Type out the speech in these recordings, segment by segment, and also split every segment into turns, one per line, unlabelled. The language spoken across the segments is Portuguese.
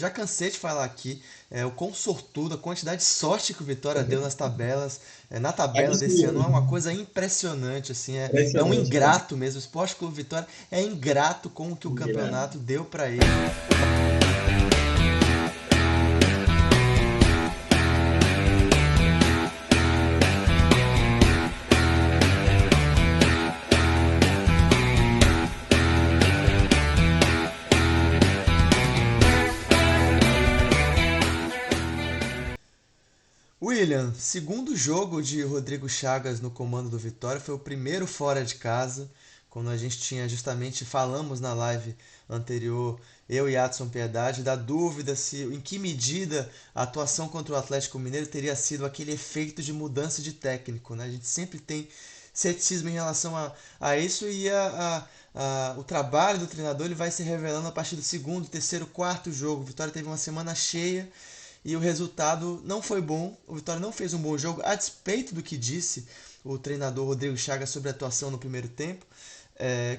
Já cansei de falar aqui o quão sortudo, a quantidade de sorte que o Vitória deu nas tabelas. Na tabela desse ano é
Absurdo.
uma coisa impressionante, assim, é um
Impressionante, cara.
ingrato mesmo. O Esporte Clube Vitória é ingrato com o que o
Admirável.
campeonato deu para ele. William, segundo jogo de Rodrigo Chagas no comando do Vitória, foi o primeiro fora de casa, quando a gente tinha justamente, falamos na live anterior, eu e Adson Piedade, da dúvida se em que medida a atuação contra o Atlético Mineiro teria sido aquele efeito de mudança de técnico, né? A gente sempre tem ceticismo em relação a isso e o trabalho do treinador ele vai se revelando a partir do segundo, terceiro, quarto jogo. O Vitória teve uma semana cheia e o resultado não foi bom. O Vitória não fez um bom jogo, a despeito do que disse o treinador Rodrigo Chagas sobre a atuação no primeiro tempo.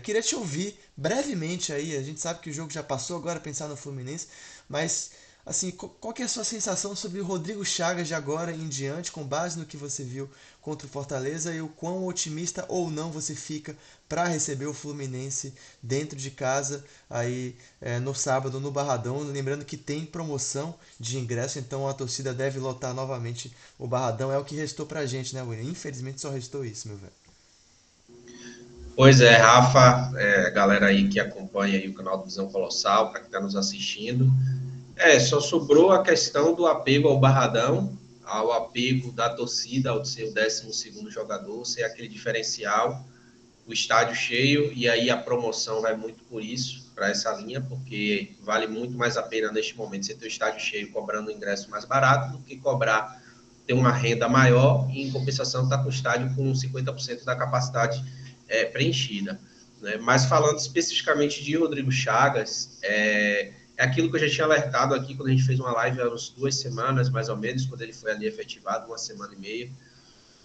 Queria te ouvir brevemente aí, a gente sabe que o jogo já passou, agora pensar no Fluminense, mas assim, qual que é a sua sensação sobre o Rodrigo Chagas de agora em diante, com base no que você viu contra o Fortaleza e o quão otimista ou não você fica para receber o Fluminense dentro de casa aí no sábado no Barradão, lembrando que tem promoção de ingresso, então a torcida deve lotar novamente o Barradão, é o que restou pra gente, né, William? Infelizmente só restou isso, meu velho.
Pois é, Rafa, galera aí que acompanha aí o canal do Visão Colossal, para quem está nos assistindo. Só sobrou a questão do apego ao Barradão, ao apego da torcida, ao ser o 12º jogador, ser aquele diferencial, o estádio cheio, e aí a promoção vai muito por isso, para essa linha, porque vale muito mais a pena neste momento você ter o estádio cheio cobrando o ingresso mais barato do que cobrar, ter uma renda maior e em compensação estar com o estádio com 50% da capacidade preenchida. Né? Mas falando especificamente de Rodrigo Chagas, é aquilo que eu já tinha alertado aqui quando a gente fez uma live há umas 2 semanas, mais ou menos, quando ele foi ali efetivado, 1 semana e meia,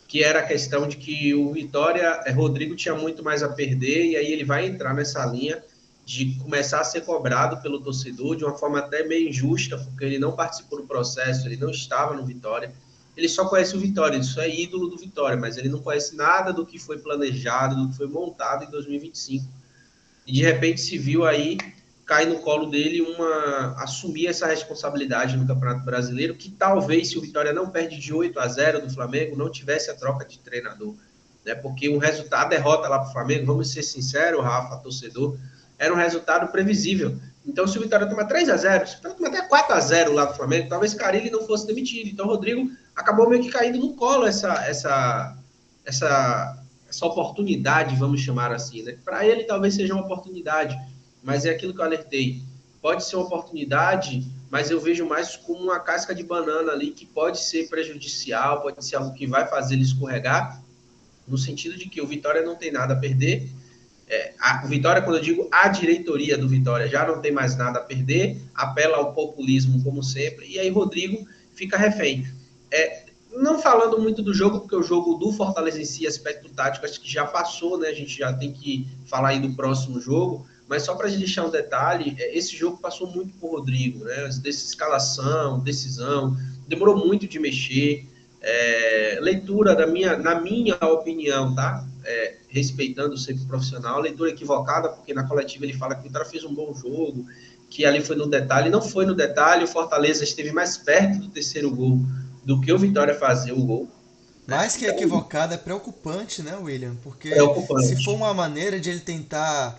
que era a questão de que o Vitória, Rodrigo tinha muito mais a perder, e aí ele vai entrar nessa linha de começar a ser cobrado pelo torcedor de uma forma até meio injusta, porque ele não participou do processo, ele não estava no Vitória, ele só conhece o Vitória, ele só é ídolo do Vitória, mas ele não conhece nada do que foi planejado, do que foi montado em 2025. E de repente se viu aí cai no colo dele assumir essa responsabilidade no Campeonato Brasileiro, que talvez se o Vitória não perde de 8-0 do Flamengo, não tivesse a troca de treinador, né? Porque um resultado, a derrota lá para o Flamengo, vamos ser sinceros, Rafa, torcedor, era um resultado previsível. Então, se o Vitória tomar 3-0, se o Vitória tomar até 4-0 lá do Flamengo, talvez Carille não fosse demitido. Então, o Rodrigo acabou meio que caindo no colo essa, essa oportunidade, vamos chamar assim, né? Para ele talvez seja uma oportunidade, mas é aquilo que eu alertei. Pode ser uma oportunidade, mas eu vejo mais como uma casca de banana ali que pode ser prejudicial, pode ser algo que vai fazer ele escorregar, no sentido de que o Vitória não tem nada a perder. O Vitória, quando eu digo a diretoria do Vitória, já não tem mais nada a perder, apela ao populismo como sempre, e aí Rodrigo fica refém. Não falando muito do jogo, porque o jogo do Fortaleza em si, aspecto tático, acho que já passou, né? A gente já tem que falar aí do próximo jogo, mas só para a gente deixar um detalhe, esse jogo passou muito por Rodrigo, né? Dessa escalação, decisão, demorou muito de mexer, leitura na minha opinião, tá? Respeitando sempre o profissional, leitura equivocada, porque na coletiva ele fala que o Vitória fez um bom jogo, que ali foi no detalhe, não foi no detalhe, o Fortaleza esteve mais perto do terceiro gol do que o Vitória fazer o gol, né?
Mais que
Então,
equivocado, é preocupante, né, William? Porque se for
preocupante.
uma maneira de ele tentar,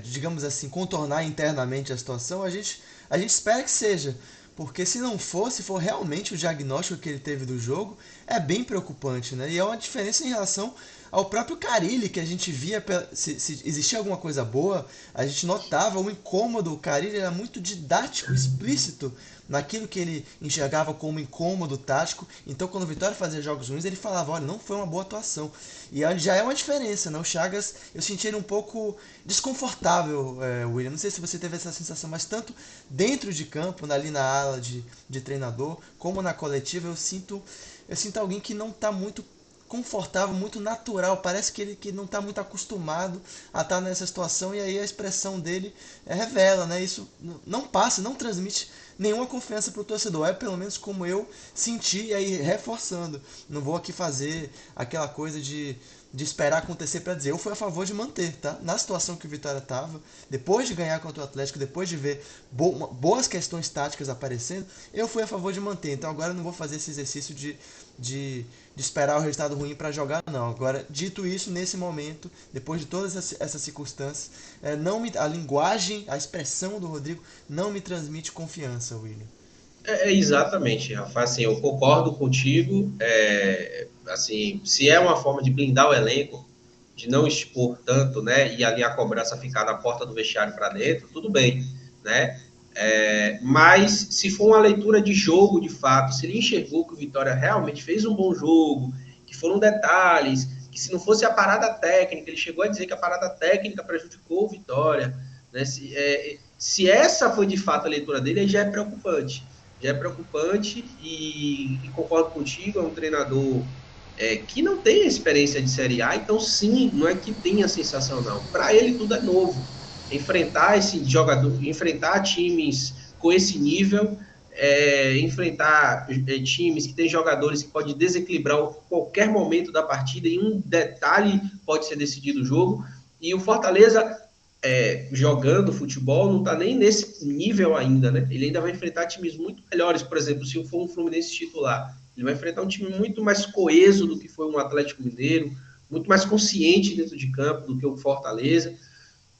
digamos assim, contornar internamente a situação, a gente espera que seja. Porque se não for, se for realmente o diagnóstico que ele teve do jogo, é bem preocupante, né? E é uma diferença em relação ao próprio Carille, que a gente via, se existia alguma coisa boa, a gente notava o incômodo. O Carille era muito didático, explícito naquilo que ele enxergava como incômodo tático. Então, quando o Vitória fazia jogos ruins, ele falava: olha, não foi uma boa atuação. E já é uma diferença, né? O Chagas, eu senti ele um pouco desconfortável, William. Não sei se você teve essa sensação, mas tanto dentro de campo, ali na ala de treinador, como na coletiva, eu sinto alguém que não está muito confortável, muito natural. Parece que ele que não está muito acostumado a estar nessa situação e aí a expressão dele revela, né? Isso não passa, não transmite nenhuma confiança para o torcedor. É pelo menos como eu senti e aí reforçando. Não vou aqui fazer aquela coisa de esperar acontecer para dizer. Eu fui a favor de manter, tá? Na situação que o Vitória estava, depois de ganhar contra o Atlético, depois de ver boas questões táticas aparecendo, eu fui a favor de manter. Então agora eu não vou fazer esse exercício de esperar o resultado ruim para jogar, não. Agora, dito isso, nesse momento, depois de todas essas circunstâncias, a linguagem, a expressão do Rodrigo não me transmite confiança, William.
Exatamente, Rafa. Assim, eu concordo contigo. Assim, se é uma forma de blindar o elenco, de não expor tanto, né? E ali a cobrança ficar na porta do vestiário para dentro, tudo bem, né? Mas se for uma leitura de jogo, de fato, se ele enxergou que o Vitória realmente fez um bom jogo, que foram detalhes, que se não fosse a parada técnica, ele chegou a dizer que a parada técnica prejudicou o Vitória, né? Se essa foi de fato a leitura dele, aí já é preocupante. Já é preocupante e concordo contigo, é um treinador que não tem experiência de Série A, então sim, não é que tenha sensação, não. Para ele tudo é novo. Enfrentar esse jogador, enfrentar times com esse nível, enfrentar times que têm jogadores que podem desequilibrar qualquer momento da partida, em um detalhe pode ser decidido o jogo. E o Fortaleza jogando futebol não está nem nesse nível ainda, né? Ele ainda vai enfrentar times muito melhores, por exemplo, se for um Fluminense titular, ele vai enfrentar um time muito mais coeso do que foi um Atlético Mineiro, muito mais consciente dentro de campo do que o Fortaleza.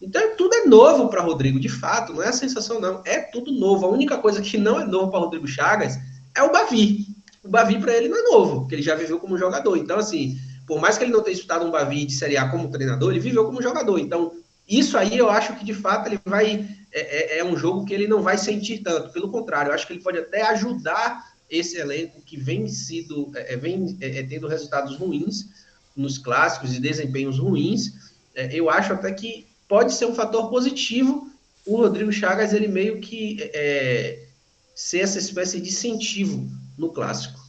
Então tudo é novo para Rodrigo, de fato, não é a sensação não, é tudo novo. A única coisa que não é novo para Rodrigo Chagas é o Bavi. O Bavi para ele não é novo, porque ele já viveu como jogador. Então assim, por mais que ele não tenha disputado um Bavi de Série A como treinador, ele viveu como jogador. Então isso aí eu acho que de fato ele vai um jogo que ele não vai sentir tanto. Pelo contrário, eu acho que ele pode até ajudar esse elenco que vem tendo resultados ruins nos clássicos e desempenhos ruins. Eu acho até que pode ser um fator positivo o Rodrigo Chagas ele meio que ser essa espécie de incentivo no clássico.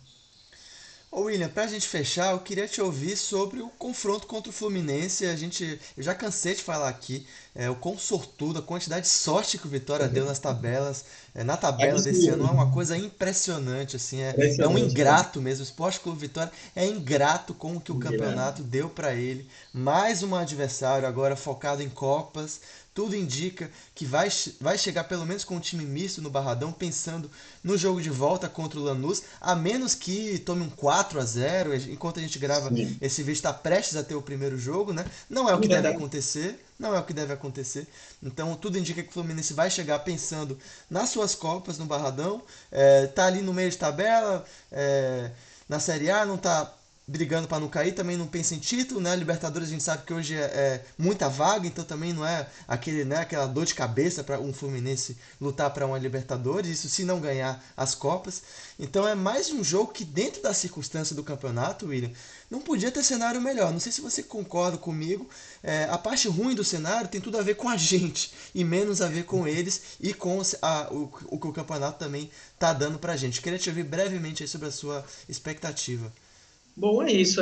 Ô William, pra gente fechar, eu queria te ouvir sobre o confronto contra o Fluminense. Eu já cansei de falar aqui, o quão sortudo, a quantidade de sorte que o Vitória deu nas tabelas, na tabela desse ano é uma coisa impressionante, assim, é um
Impressionante, cara.
ingrato mesmo. O Sport Clube Vitória é ingrato com o que o campeonato deu para ele. Mais um adversário agora focado em Copas. Tudo indica que vai chegar pelo menos com um time misto no Barradão, pensando no jogo de volta contra o Lanús, a menos que tome um 4-0, enquanto a gente grava
Sim,
esse vídeo está prestes a ter o primeiro jogo, né? Não é o
sim,
que deve
verdade.
acontecer, não é o que deve acontecer. Então tudo indica que o Fluminense vai chegar pensando nas suas Copas no Barradão, tá ali no meio de tabela, na Série A, não tá brigando para não cair, também não pensa em título, né? Libertadores a gente sabe que hoje é muita vaga, então também não é aquela dor de cabeça para um Fluminense lutar para uma Libertadores, isso se não ganhar as Copas. Então é mais um jogo que dentro da circunstância do campeonato, William, não podia ter cenário melhor. Não sei se você concorda comigo. A parte ruim do cenário tem tudo a ver com a gente e menos a ver com eles e com o que o campeonato também está dando para a gente. Queria te ouvir brevemente aí sobre a sua expectativa.
Bom, é isso,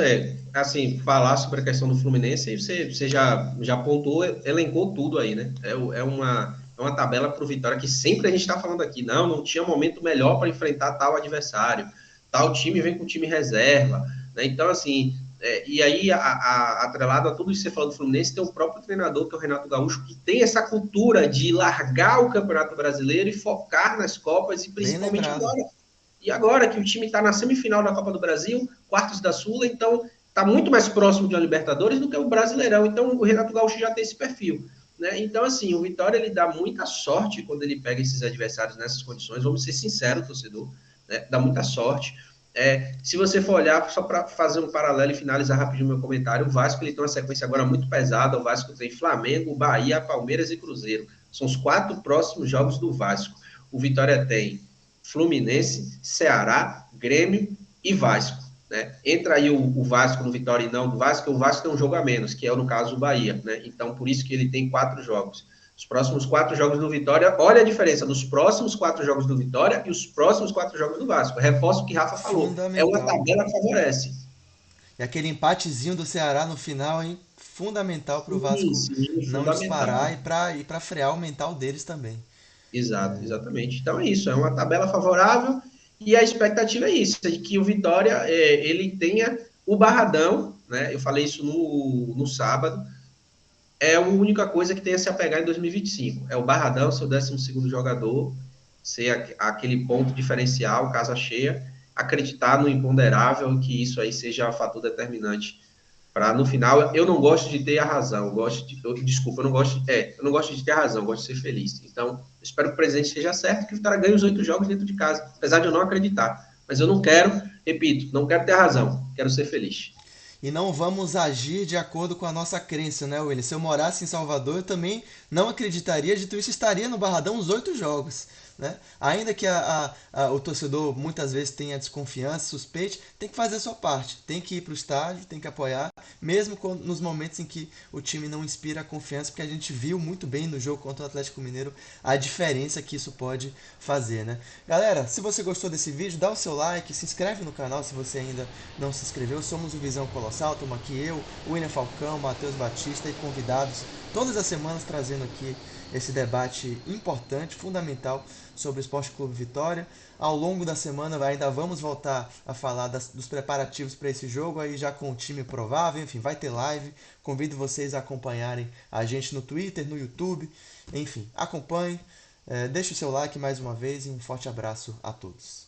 assim, falar sobre a questão do Fluminense, você já pontuou, elencou tudo aí, né? É uma tabela para o Vitória que sempre a gente está falando aqui, não tinha momento melhor para enfrentar tal adversário, tal time vem com time reserva, né? Então, assim, e aí, atrelado a tudo isso que você falou do Fluminense, tem o próprio treinador, que é o Renato Gaúcho, que tem essa cultura de largar o Campeonato Brasileiro e focar nas Copas, e
Bem
principalmente
lembrado.
agora. E agora que o time está na semifinal da Copa do Brasil, quartos da Sula, então está muito mais próximo de uma Libertadores do que o Brasileirão. Então o Renato Gaúcho já tem esse perfil. Né? Então, assim, o Vitória ele dá muita sorte quando ele pega esses adversários nessas condições. Vamos ser sinceros, torcedor, né? Dá muita sorte. Se você for olhar, só para fazer um paralelo e finalizar rapidinho meu comentário, o Vasco ele tem uma sequência agora muito pesada. O Vasco tem Flamengo, Bahia, Palmeiras e Cruzeiro. São os 4 próximos jogos do Vasco. O Vitória tem Fluminense, Ceará, Grêmio e Vasco. Né? Entra aí o Vasco no Vitória e não do Vasco, o Vasco tem um jogo a menos, que é no caso o Bahia. Né? Então, por isso que ele tem 4 jogos. Os próximos 4 jogos do Vitória, olha a diferença dos próximos 4 jogos do Vitória e os próximos 4 jogos do Vasco. Reforço o que Rafa falou, é uma
Fundamental.
tabela que favorece.
E aquele empatezinho do Ceará no final, hein? Fundamental para o
Sim,
Vasco
sim,
não disparar
fundamental.
e para frear o mental deles também.
Exato, exatamente. Então é isso, é uma tabela favorável e a expectativa é isso, é de que o Vitória ele tenha o Barradão, né? Eu falei isso no sábado, é a única coisa que tem a se apegar em 2025. É o Barradão, seu 12º jogador, ser aquele ponto diferencial, casa cheia, acreditar no imponderável, que isso aí seja fator determinante para no final. Eu não gosto de ter a razão, desculpa, eu não gosto de ter a razão, eu gosto de ser feliz. Então, eu espero que o presidente esteja certo, que o Vitória ganhe os 8 jogos dentro de casa, apesar de eu não acreditar. Mas eu não quero, repito, não quero ter a razão, quero ser feliz.
E não vamos agir de acordo com a nossa crença, né, William? Se eu morasse em Salvador, eu também não acreditaria, dito isso, estaria no Barradão os 8 jogos. Né? Ainda que o torcedor muitas vezes tenha desconfiança, suspeite, tem que fazer a sua parte. Tem que ir para o estádio, tem que apoiar, mesmo nos momentos em que o time não inspira confiança, porque a gente viu muito bem no jogo contra o Atlético Mineiro a diferença que isso pode fazer. Né? Galera, se você gostou desse vídeo, dá o seu like, se inscreve no canal se você ainda não se inscreveu. Somos o Visão Colossal, estamos aqui eu, William Falcão, Matheus Batista e convidados todas as semanas trazendo aqui esse debate importante, fundamental sobre o Esporte Clube Vitória. Ao longo da semana ainda vamos voltar a falar dos preparativos para esse jogo, aí já com o time provável, enfim, vai ter live. Convido vocês a acompanharem a gente no Twitter, no YouTube, enfim, acompanhe, deixe o seu like mais uma vez e um forte abraço a todos.